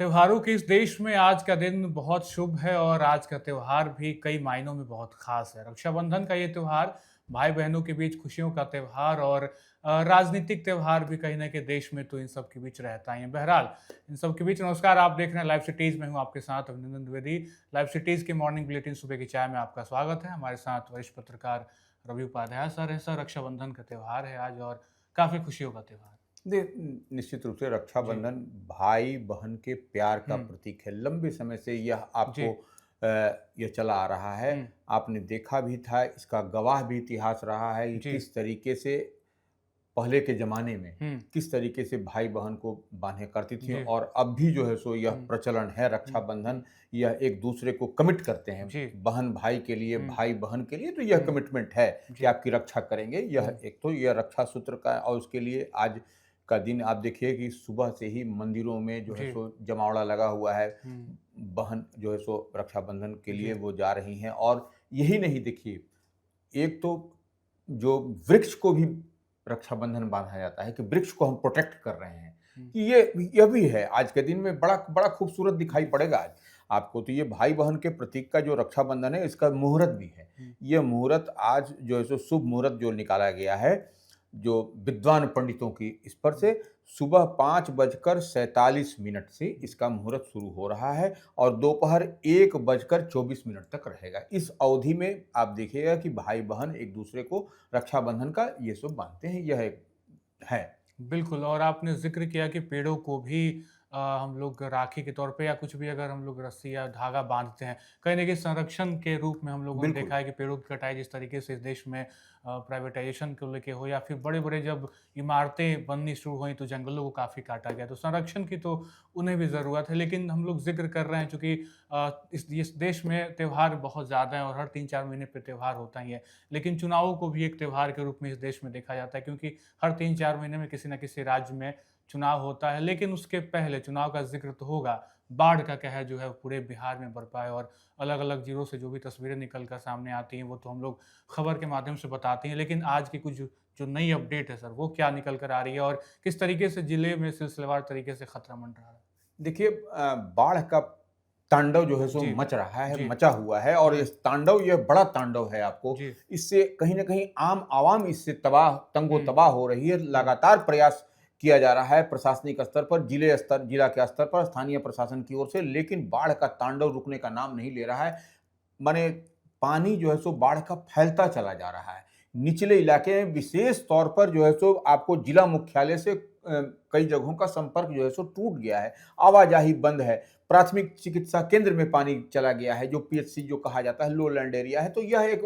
त्योहारों के इस देश में आज का दिन बहुत शुभ है और आज का त्योहार भी कई मायनों में बहुत खास है। रक्षाबंधन का ये त्योहार भाई बहनों के बीच खुशियों का त्योहार और राजनीतिक त्योहार भी कहीं ना कहीं देश में तो इन सब के बीच रहता ही है। बहरहाल इन सब के बीच नमस्कार, आप देख रहे हैं लाइव सिटीज में, हूँ आपके साथ अभिनंदन द्विवेदी। लाइव सिटीज के मॉर्निंग बुलेटिन सुबह की चाय में आपका स्वागत है। हमारे साथ वरिष्ठ पत्रकार रवि उपाध्याय सर है। सर, रक्षाबंधन का त्योहार है आज और काफी खुशियों का त्योहार। निश्चित रूप से जी। रक्षाबंधन भाई बहन के प्यार का हम्म। प्रतीक है। लंबे समय से यह जी। आपको यह चला आ रहा है। हम्म। आपने देखा भी था, इसका गवाह भी इतिहास रहा है कि जी। किस तरीके से पहले के ज़माने में हम्म। किस तरीके से भाई बहन को बांधे करती थी, जी। और अब भी जो है सो यह हुँ, प्रचलन है हुँ, रक्षाबंधन। हुँ, यह एक दूसरे को कमिट करते हैं, जी, बहन भाई के लिए, हुँ, भाई बहन के लिए। तो यह हुँ, कमिटमेंट है कि जी, आपकी रक्षा करेंगे। यह हुँ, एक तो यह रक्षा सूत्र का, और उसके लिए आज का दिन आप देखिए कि सुबह से ही मंदिरों में जो है जी, सो जमावड़ा लगा हुआ है। हुँ, बहन जो है सो रक्षाबंधन के लिए जी, वो जा रही हैं। और यही नहीं, देखिए, एक तो जो वृक्ष को भी रक्षाबंधन बांधा जाता है कि वृक्ष को हम प्रोटेक्ट कर रहे हैं, हुँ, कि यह भी है आज के दिन में बड़ा बड़ा खूबसूरत दिखाई जी, पड़ेगा आज आपको। तो ये भाई बहन के प्रतीक का जो रक्षाबंधन है, इसका मुहूर्त भी है। हुँ, यह मुहूर्त आज जो है सो शुभ मुहूर्त जो निकाला गया है, जो विद्वान पंडितों की इस पर हुँ, से, सुबह 5:47 से इसका मुहूर्त शुरू हो रहा है और दोपहर 1:24 तक रहेगा। इस अवधि में आप देखिएगा कि भाई बहन एक दूसरे को रक्षाबंधन का ये सब बांधते हैं। यह एक है। बिल्कुल। और आपने ज़िक्र किया कि पेड़ों को भी हम लोग राखी के तौर पे या कुछ भी अगर हम लोग रस्सी या धागा बाँधते हैं, कहीं न कहीं संरक्षण के रूप में हम लोगों ने बिल्कुल। देखा है कि पेड़ों की कटाई जिस तरीके से इस देश में प्राइवेटाइज़ेशन को लेके हो या फिर बड़े-बड़े जब इमारतें बननी शुरू हुई तो जंगलों को काफ़ी काटा गया। तो संरक्षण की तो उन्हें भी ज़रूरत है। लेकिन हम लोग ज़िक्र कर रहे हैं चूँकि इस देश में त्योहार बहुत ज़्यादा हैं और हर 3-4 महीने पे त्योहार होता ही है। लेकिन चुनावों को भी एक त्योहार के रूप में इस देश में देखा जाता है, क्योंकि हर 3-4 महीने में किसी न किसी राज्य में चुनाव होता है। लेकिन उसके पहले चुनाव का ज़िक्र तो होगा, बाढ़ का कहर जो है वो पूरे बिहार में बरपा है और अलग-अलग ज़िलों से जो भी तस्वीरें निकल कर सामने आती हैं, वो तो हम लोग खबर के माध्यम से बताते हैं। लेकिन आज की कुछ जो नई अपडेट है सर, वो क्या निकल कर आ रही है और किस तरीके से ज़िले में सिलसिलेवार तरीके से खतरा मंडरा रहा है? देखिए, बाढ़ का तांडव जो है सो जी, मच रहा है, जी, मचा हुआ है, और हुँ, इस तांडव, यह बड़ा तांडव है आपको। जी, इससे कहीं न कहीं आम आवाम इससे तबाह हुँ, तंगो-तबाह हो रही है। हुँ, लगातार प्रयास किया जा रहा है प्रशासनिक स्तर पर, जिला के स्तर पर, स्थानीय प्रशासन की ओर से, लेकिन बाढ़ का तांडव रुकने का नाम नहीं ले रहा है। माने पानी जो है सो बाढ़ का फैलता चला जा रहा है। निचले इलाके में विशेष तौर पर जो है सो आपको जिला मुख्यालय से कई जगहों का संपर्क जो है सो टूट गया है। आवाजाही बंद है। प्राथमिक चिकित्सा केंद्र में पानी चला गया है, जो पीएचसी जो कहा जाता है, लोलैंड एरिया है। तो यह एक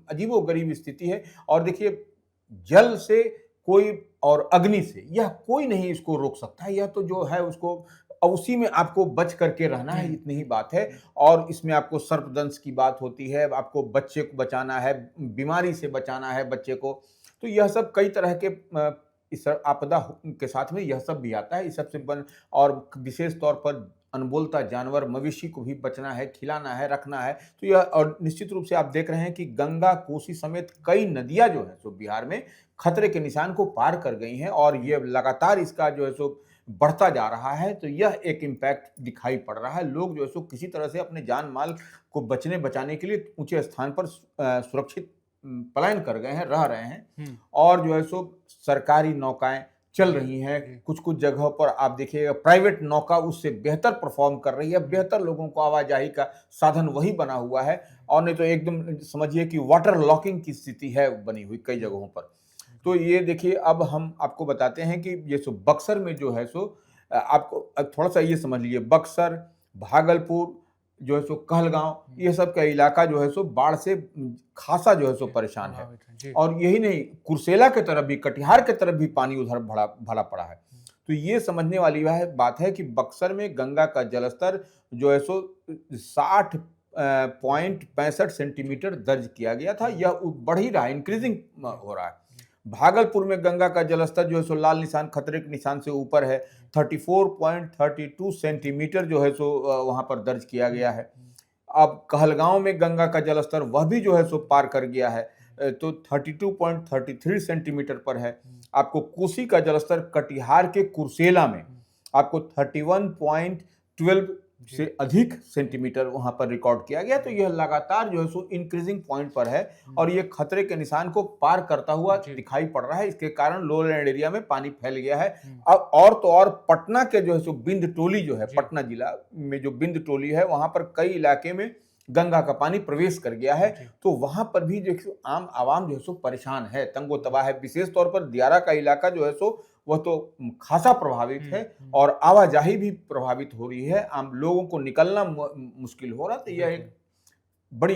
अजीबो-गरीब स्थिति है। और देखिए, जल से कोई और अग्नि से यह कोई नहीं इसको रोक सकता है। यह तो जो है उसको, अब उसी में आपको बच करके रहना हुँ, है, इतनी ही हुँ, बात है। हुँ, और इसमें आपको सर्पदंश की बात होती है, आपको बच्चे को बचाना है, बीमारी से बचाना है बच्चे को। तो यह सब कई तरह के इस आपदा के साथ में यह सब भी आता है। इस सब से जी, बन और विशेष तौर पर अनबोलता जानवर, मवेशी को भी बचना है, खिलाना है, रखना है। तो यह, और निश्चित रूप से आप देख रहे हैं कि गंगा, कोसी समेत कई नदियाँ जो हैं सो बिहार में खतरे के निशान को पार कर गई हैं, और ये लगातार इसका जो है सो बढ़ता जा रहा है। तो यह एक इम्पैक्ट दिखाई पड़ रहा है। लोग जो है सो किसी तरह से अपने जान-माल को बचाने के लिए ऊँचे स्थान पर सुरक्षित पलायन कर गए हैं, रह रहे हैं। हुँ, और जो है सो सरकारी नौकाएँ चल जी, रही हैं। जी, कुछ-कुछ जगहों पर आप देखिएगा प्राइवेट नौका उससे बेहतर परफ़ॉर्म कर रही है। हुँ, बेहतर लोगों को आवाजाही का साधन वही बना हुआ है, हुँ, और नहीं तो एकदम समझिए कि वाटर लॉकिंग की स्थिति है बनी हुई कई हुँ, जगहों पर। तो जी, ये देखिए, अब हम आपको बताते हैं कि ये सो बक्सर में जो है सो आपको थोड़ा-सा ये समझ लीजिए, बक्सर, भागलपुर, जो है सो कहलगाँव, हुँ, ये सब का इलाका जो है सो बाढ़ से खासा जो है सो जी, परेशान है। प्रभावित है। जी, और यही नहीं, कुर्सेला की तरफ भी, कटिहार की तरफ भी पानी उधर भरा पड़ा है। हुँ, तो ये समझने वाली वह बात है कि बक्सर में गंगा का जलस्तर जो है सो 60 पॉइंट 65 सेंटीमीटर दर्ज किया गया था। हुँ, यह बढ़ ही रहा है, जी, इंक्रीजिंग जी, हो रहा है। जी, भागलपुर में गंगा का जलस्तर जो है सो लाल निशान, खतरे के निशान से ऊपर है। जी, 34.32 सेंटीमीटर जो है सो वहाँ पर दर्ज किया हुँ, गया है। हुँ, अब कहलगाँव में गंगा का जलस्तर वह भी जो है सो हुँ, पार कर गया है। हुँ, तो 32.33 सेंटीमीटर पर है। हुँ, आपको कोसी का जलस्तर कटिहार के कुर्सेला में हुँ, आपको 31.12 से अधिक सेंटीमीटर वहां पर रिकॉर्ड किया गया। तो यह लगातार जो है सो इंक्रीजिंग पॉइंट पर है और ये खतरे के निशान को पार करता हुआ दिखाई पड़ रहा है। इसके कारण लोलैंड एरिया में पानी फैल गया है। अब और तो और पटना के जो है सो बिंद टोली जो है, पटना जिला में जो बिंद टोली है, वहां पर कई इलाके में गंगा का पानी प्रवेश कर गया है। तो वहां पर भी जो आम आवाम जो है सो परेशान है, तंगो तबाह है। विशेष तौर पर दियारा का इलाका जो है सो वह तो खासा प्रभावित है और आवाजाही भी प्रभावित हो रही है। आम लोगों को निकलना मुश्किल हो रहा। तो यह एक बड़ी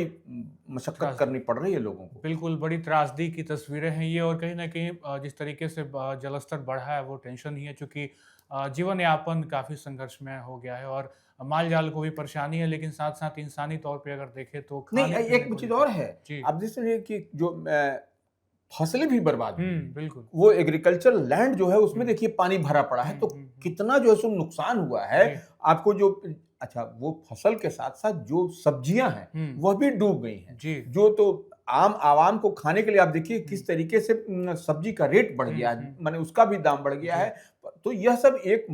मशक्कत करनी पड़ रही है लोगों को। बिल्कुल, बड़ी त्रासदी की तस्वीरें हैं ये। और कहीं न कहीं जिस तरीके से जलस्तर बढ़ा है वो टेंशन ही है, चूँकि जीवन यापन काफ़ी संघर्षमय हो गया है और माल-जाल को भी परेशानी है, लेकिन साथ-साथ इंसानी तौर पे अगर देखें तो नहीं, एक चीज़ और है। जी। आप जैसे कि जो फसलें भी बर्बाद हुई, बिल्कुल। वो एग्रीकल्चर लैंड जो है उसमें देखिए पानी भरा पड़ा है। तो कितना जो है सो नुकसान हुआ है आपको। जो अच्छा, वो फसल के साथ साथ जो सब्जियां हैं वह भी डूब गई हैं। जो तो आम आवाम को खाने के लिए आप देखिए किस तरीके से सब्जी का रेट बढ़ गया है, माने उसका भी दाम बढ़ गया है। तो यह सब एक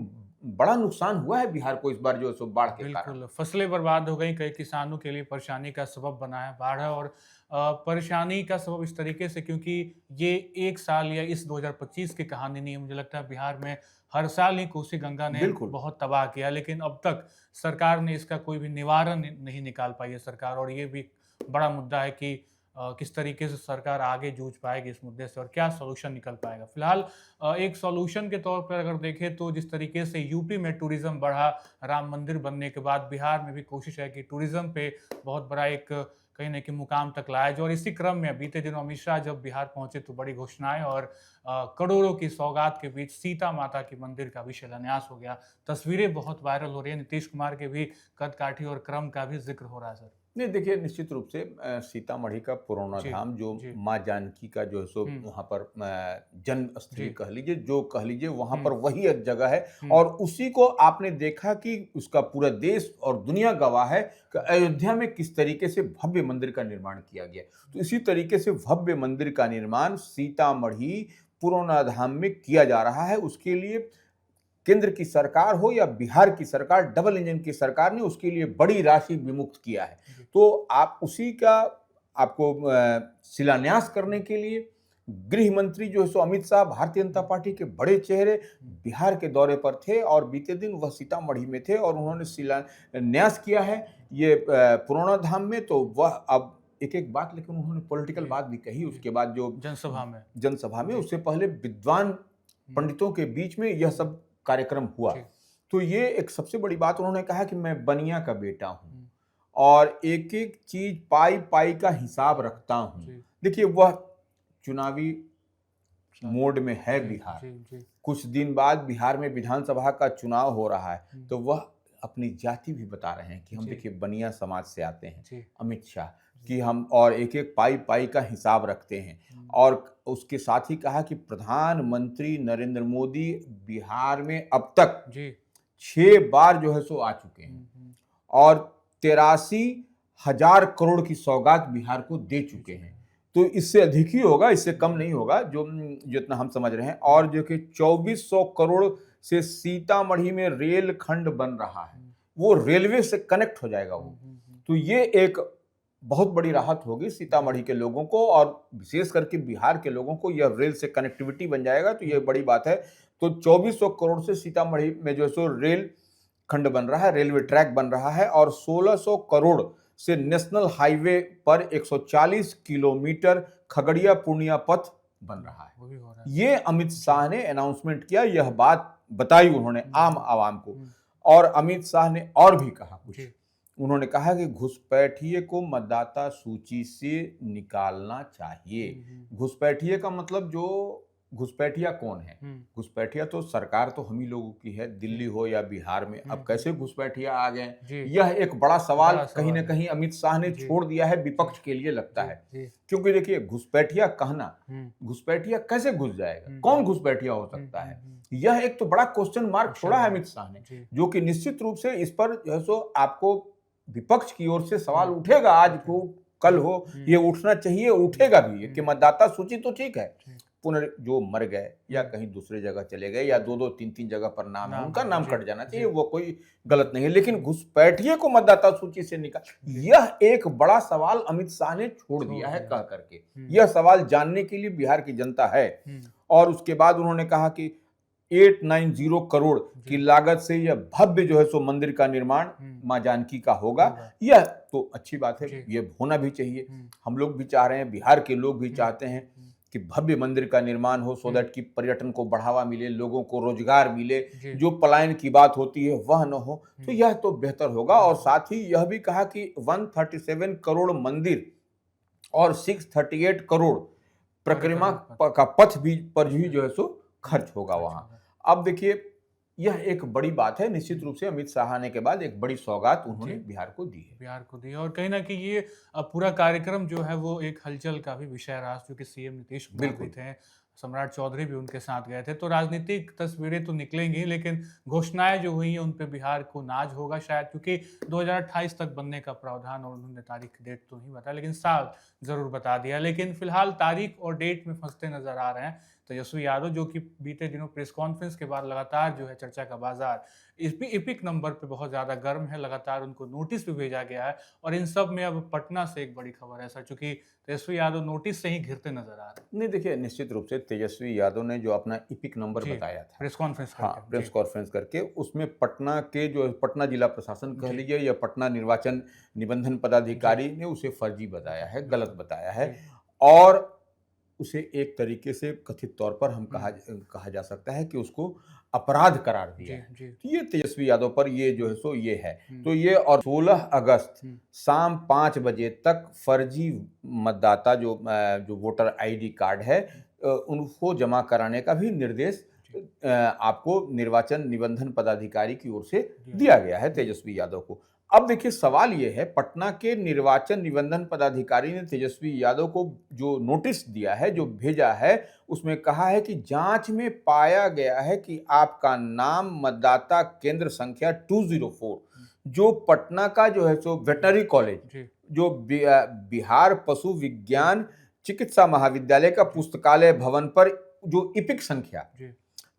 बड़ा नुकसान हुआ है बिहार को इस बार जो है सो बाढ़ के कारण। बिल्कुल, फसलें बर्बाद हो गई, कई किसानों के लिए परेशानी का सबब बना है बाढ़। और परेशानी का सबब इस तरीके से, क्योंकि ये एक साल या इस 2025 की कहानी नहीं है। मुझे लगता है बिहार में हर साल ही कोसी गंगा ने बहुत तबाह किया, लेकिन अब तक सरकार ने इसका कोई भी निवारण नहीं निकाल पाई है सरकार। और ये भी बड़ा मुद्दा है कि किस तरीके से सरकार आगे जूझ पाएगी इस मुद्दे से और क्या सॉल्यूशन निकल पाएगा। फिलहाल एक सॉल्यूशन के तौर पर अगर देखें तो जिस तरीके से यूपी में टूरिज्म बढ़ा राम मंदिर बनने के बाद, बिहार में भी कोशिश है कि टूरिज्म पे बहुत बड़ा एक कहीं न कहीं मुकाम तक लाया जाए। और इसी क्रम में बीते दिनों अमित शाह जब बिहार पहुंचे तो बड़ी घोषणाएं और करोड़ों की सौगात के बीच सीता माता के मंदिर का भी शिलान्यास हो गया। तस्वीरें बहुत वायरल हो रही हैं, नीतीश कुमार के भी कदकाठी और क्रम का भी जिक्र हो रहा है सर। नहीं, देखिए निश्चित रूप से सीतामढ़ी का पुरौना धाम जो माँ जानकी का जो है सो वहाँ पर जन्म स्थली कह लीजिए, जो कह लीजिए, वहाँ पर वही एक जगह है। और उसी को आपने देखा कि उसका पूरा देश और दुनिया गवाह है कि अयोध्या में किस तरीके से भव्य मंदिर का निर्माण किया गया। तो इसी तरीके से भव्य मंदिर का निर्माण सीतामढ़ी पुरौना धाम में किया जा रहा है। उसके लिए केंद्र की सरकार हो या बिहार की सरकार, डबल इंजन की सरकार ने उसके लिए बड़ी राशि विमुक्त किया है। तो आप उसी का आपको शिलान्यास करने के लिए गृह मंत्री जो है सो अमित शाह, भारतीय जनता पार्टी के बड़े चेहरे, बिहार के दौरे पर थे और बीते दिन वह सीतामढ़ी में थे और उन्होंने शिलान्यास किया है ये पुरौना धाम में। तो वह अब एक बात, लेकिन उन्होंने पॉलिटिकल बात भी कही उसके बाद जो जनसभा में उससे पहले विद्वान पंडितों के बीच में यह सब कार्यक्रम हुआ। तो ये एक सबसे बड़ी बात उन्होंने कहा कि मैं बनिया का बेटा हूं और एक एक चीज पाई पाई का हिसाब रखता हूं। देखिए, वह चुनावी मोड में है बिहार। कुछ दिन बाद बिहार में विधानसभा का चुनाव हो रहा है, तो वह अपनी जाति भी बता रहे हैं कि हम देखिए बनिया समाज से आते हैं, अमित शाह, कि हम और एक एक पाई पाई का हिसाब रखते हैं। और उसके साथ ही कहा कि प्रधानमंत्री नरेंद्र मोदी बिहार में अब तक 6 बार जो है सो आ चुके हैं और 83,000 करोड़ की सौगात बिहार को दे चुके हैं। तो इससे अधिक ही होगा, इससे कम नहीं होगा जो जितना हम समझ रहे हैं। और जो कि 2400 करोड़ से सीतामढ़ी में रेल खंड बन रहा है, वो रेलवे से कनेक्ट हो जाएगा वो। तो ये एक बहुत बड़ी राहत होगी सीतामढ़ी के लोगों को और विशेष करके बिहार के लोगों को। यह रेल से कनेक्टिविटी बन जाएगा, तो यह बड़ी बात है। तो 2400 करोड़ से सीतामढ़ी में जो सो रेल खंड बन रहा है, रेलवे ट्रैक बन रहा है और 1600 करोड़ से नेशनल हाईवे पर 140 किलोमीटर खगड़िया पूर्णिया पथ बन रहा है। ये अमित शाह ने अनाउंसमेंट किया, यह बात बताई उन्होंने आम आवाम को। और अमित शाह ने और भी कहा कुछ। उन्होंने कहा कि घुसपैठिए को मतदाता सूची से निकालना चाहिए। घुसपैठिए का मतलब, जो घुसपैठिया कौन है? घुसपैठिया तो सरकार तो हम ही लोगों की है, दिल्ली हो या बिहार में। अब कैसे घुसपैठिया आ गए, यह एक बड़ा सवाल कहीं ना कहीं अमित शाह ने छोड़ दिया है विपक्ष के लिए, लगता है। क्योंकि देखिए, घुसपैठिया कहना, घुसपैठिया कैसे घुस जाएगा, कौन घुसपैठिया हो सकता है, यह एक तो बड़ा क्वेश्चन मार्क छोड़ा है अमित शाह ने। जो कि निश्चित रूप से इस पर जो है सो आपको विपक्ष की ओर से सवाल उठेगा, आज को कल हो, ये उठना चाहिए, उठेगा भी कि मतदाता सूची तो ठीक है, जो मर गए या कहीं दूसरे जगह चले गए या 2-2 3-3 जगह पर नाम है, उनका नाम कट जाना चाहिए, वो कोई गलत नहीं है। लेकिन घुसपैठिए को मतदाता सूची से निकाल, यह एक बड़ा सवाल अमित शाह ने छोड़ दिया है कह करके। यह सवाल जानने के लिए बिहार की जनता है। और उसके बाद उन्होंने कहा कि 890 करोड़ की लागत से यह भव्य जो है सो मंदिर का निर्माण मां जानकी का होगा। यह तो अच्छी बात है, यह होना भी चाहिए। हम लोग भी चाह रहे हैं, बिहार के लोग भी चाहते हैं कि भव्य मंदिर का निर्माण हो, सो दैट कि पर्यटन को बढ़ावा मिले, लोगों को रोजगार मिले, जो पलायन की बात होती है वह न हो, तो यह तो बेहतर होगा। और साथ ही यह भी कहा कि 137 करोड़ मंदिर और 638 करोड़ परिक्रमा का पथ भी पर भी जो है सो खर्च होगा वहां। अब देखिए, यह एक बड़ी बात है। निश्चित रूप से अमित शाह आने के बाद एक बड़ी सौगात उन्होंने बिहार को दी है। और कहीं ना कहीं ये पूरा कार्यक्रम जो है वो एक हलचल का भी विषय रहा, क्योंकि सीएम नीतीश कुमार भी थे, सम्राट चौधरी भी उनके साथ गए थे। तो राजनीतिक तस्वीरें तो निकलेंगी, लेकिन घोषणाएं जो हुई हैं उन पे बिहार को नाज होगा शायद, क्योंकि 2028 तक बनने का प्रावधान, और उन्होंने तारीख डेट तो नहीं बताया, लेकिन साल जरूर बता दिया। लेकिन फिलहाल तारीख और डेट में फंसते नजर आ रहे हैं तेजस्वी यादव, जो कि बीते दिनों प्रेस कॉन्फ्रेंस के बाद लगातार जो है चर्चा का बाजार इपिक नंबर पे बहुत ज्यादा गर्म है। लगातार उनको नोटिस भी भेजा गया है, और इन सब में अब पटना से एक बड़ी खबर है सर, चूंकि तेजस्वी यादव नोटिस से ही घिरते नजर आ रहे हैं। नहीं, देखिए, निश्चित रूप से तेजस्वी यादव ने जो अपना इपिक नंबर बताया था प्रेस कॉन्फ्रेंस प्रेस कॉन्फ्रेंस करके, उसमें पटना के जो पटना जिला प्रशासन कह लीजिए या पटना निर्वाचन निबंधन पदाधिकारी ने उसे फर्जी बताया है, गलत बताया है, और उसे एक तरीके से कथित तौर पर हम कहा जा सकता है कि उसको अपराध करार दिया है। तो ये तेजस्वी यादव पर ये जो है सो ये है। तो ये, और 16 अगस्त शाम 5 बजे तक फर्जी मतदाता जो वोटर आईडी कार्ड है उनको जमा कराने का भी निर्देश आपको निर्वाचन निबंधन पदाधिकारी की ओर से दिया गया है तेजस्वी यादव को। अब देखिए, सवाल यह है, पटना के निर्वाचन निबंधन पदाधिकारी ने तेजस्वी यादव को जो नोटिस दिया है, जो भेजा है, उसमें कहा है कि जांच में पाया गया है कि आपका नाम मतदाता केंद्र संख्या 204, जो पटना का जो है सो वेटनरी कॉलेज, जो बिहार पशु विज्ञान चिकित्सा महाविद्यालय का पुस्तकालय भवन पर जो इपिक संख्या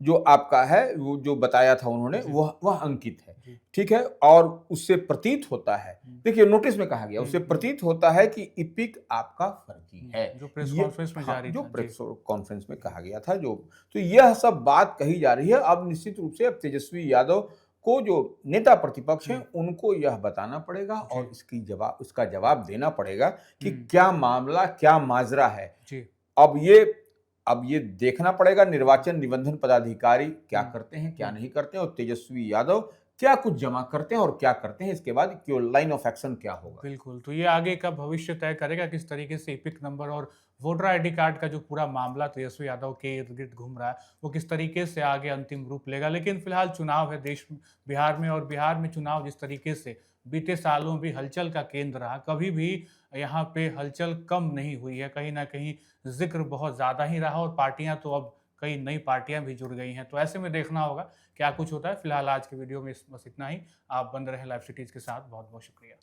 जो आपका है, वो जो बताया था उन्होंने, वह अंकित है। ठीक है, और उससे प्रतीत होता है, देखिए नोटिस में कहा गया, उससे प्रतीत होता है कि इपिक आपका फर्जी है, जो प्रेस कॉन्फ्रेंस में जारी जो प्रेस कॉन्फ्रेंस में कहा गया था। तो यह सब बात कही जा रही है। अब निश्चित रूप से अब तेजस्वी यादव को, जो नेता प्रतिपक्ष हैं, उनको यह बताना पड़ेगा और इसका जवाब देना पड़ेगा कि क्या मामला, क्या माजरा है। अब ये देखना पड़ेगा निर्वाचन निबंधन पदाधिकारी क्या करते हैं, क्या नहीं करते हैं, और तेजस्वी यादव क्या कुछ जमा करते हैं और क्या करते हैं, इसके बाद क्यों लाइन ऑफ एक्शन क्या होगा। बिल्कुल, तो ये आगे का भविष्य तय करेगा, किस तरीके से इपिक नंबर और वोटर आईडी कार्ड का जो पूरा मामला तेजस्वी यादव के इर्द गिर्द घूम रहा है, वो किस तरीके से आगे अंतिम रूप लेगा। लेकिन फिलहाल चुनाव है देश बिहार में, और बिहार में चुनाव जिस तरीके से बीते सालों भी हलचल का केंद्र रहा, कभी भी यहाँ पे हलचल कम नहीं हुई है, कहीं ना कहीं जिक्र बहुत ज़्यादा ही रहा, और पार्टियां तो अब कई नई पार्टियां भी जुड़ गई हैं। तो ऐसे में देखना होगा क्या कुछ होता है। फिलहाल आज के वीडियो में बस इतना ही। आप बन रहे लाइव सिटीज के साथ। बहुत बहुत शुक्रिया।